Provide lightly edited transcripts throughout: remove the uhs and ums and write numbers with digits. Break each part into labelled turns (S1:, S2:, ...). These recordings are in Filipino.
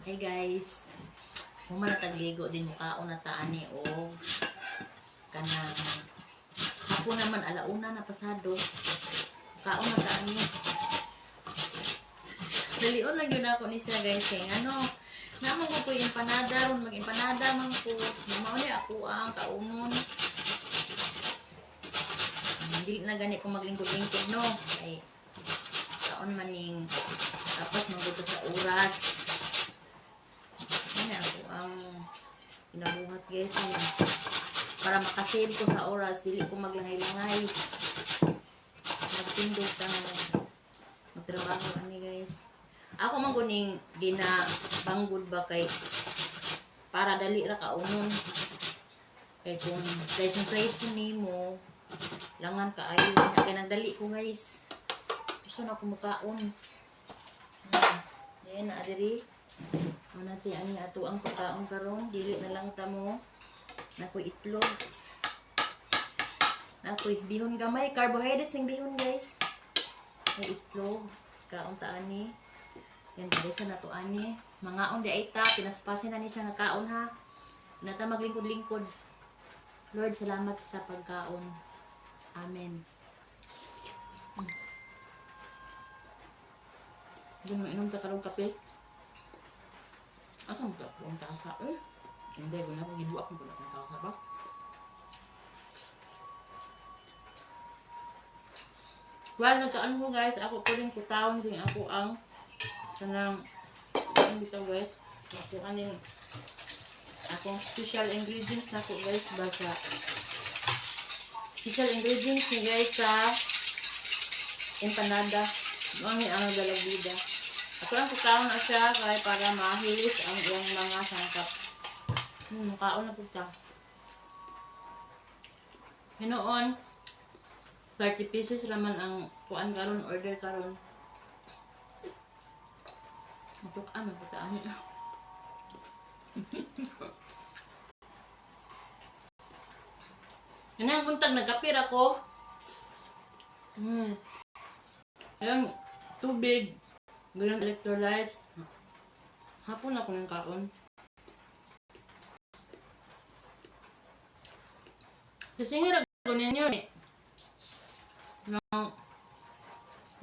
S1: Hey guys, human na tagligo din mukaon na taani o kanang hapon naman alauna na pasado. Mukaon na taani. Dalion lang yun ako ni siya guys kay ano, naman ko po yung empanada ron mag-empanada man ko. Mao ni ako ang kaunon. Hindi na gani ko maglingkod-lingkod no. Ay kaon maning tapos maguto sa oras. Pinabuhat guys para makasave ko sa oras, dili ko maglangay-langay magtindog ka magtrabaho ani guys. Ako man guning ginabanggod ba kay para dali ra kaunon kay kung price nimo langan kaayo kay nagdali ko guys, gusto na ko mukaon. Yan na diri manati ani ato ang pagkaon karon, dili na lang tamo nakoy itlog, nakoy bihon gamay, carbohydrates ng bihon guys, may itlog kaon ta ani yan guys na to ani mangaon di ay ta pinaspasin na ni siya nga kaon ha nata maglingkod-lingkod. Lord, salamat sa pagkaon, amen. Diyan mo inom ta karong kape. Asa mo ito? Buong tasa. Hindi, wala akong gibuak mo ng tasa ba? Well, nagkaan mo guys. Ako po rin kutawang din ako ang kanang ang bitaw guys. Ako kaning akong special ingredients na ako guys. Basta special ingredients ni guys sa empanada. Mami ang dalagida. Ako lang kutawang na siya kaya para mahilis ang iyong mga sangkap. Makaon na po siya. Hinoon, 30 pieces naman ang kuan karon, order karon. Matukaan na po taan niya. Yan ang buntag, nagkapir ako. Ayan, tubig. Ganun electrolytes. Hapon ako ng kaon. Kasi nga ko ninyo eh.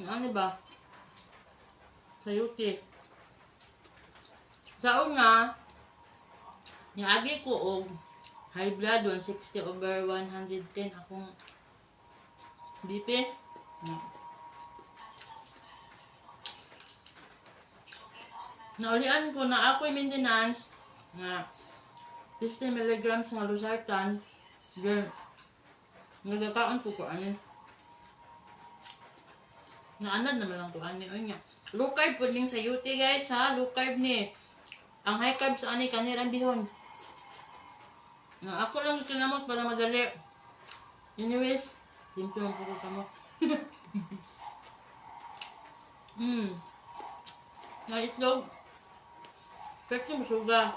S1: Ano ba? Sa UK. Sa una, niagi ko og high blood 160/110 akong BP. Naulian ko na ako'y maintenance nga 50 mg nga losartan. Then, nagkakaon ko ano. Naanad naman lang ko ano niya. Low carb po din sa UT guys ha. Low carb ni. Ang high carb sa ani kanirang bihon. Ako lang kinamot para madali. Anyways, limpyo ang puko kamot. Na itlog. Pwede mo suga.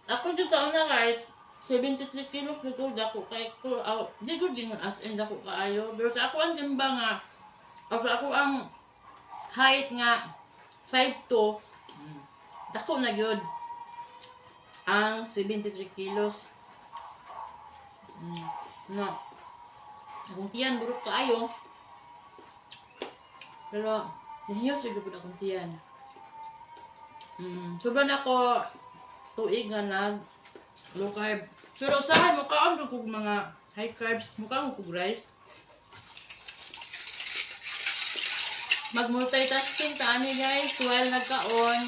S1: Ako dito na guys, 73 kilos dito dako kay ko. Di ko din as in dako kaayo. Pero sa ako ang timba nga, ako ang height nga 5'2". Dako na gyud ang 73 kilos. No. Akong tiyan buruk kaayo. Pero nahiyos yung gabod akong tiyan. Sobrang ako tuig nga nag low carb. Pero sa mukhaon ko kung mga high carbs, mukhaon ko rice. Mag-multitasking ta ani guys while nagkaon.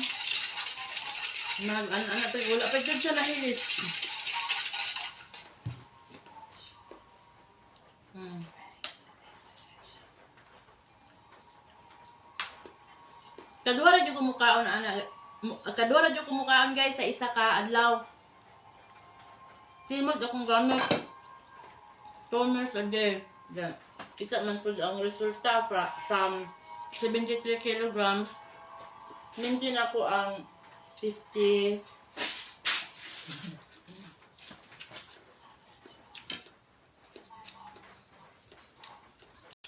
S1: Ano to, wala pa dyan siya nahilis. Kadua ra jud ko mukaon kadua ra jud ko mukaon guys sa isa ka adlaw. Timog akong gamit. 2 meals a day. Kita man po ang resulta from 73 kilograms. Maintain ako ang 50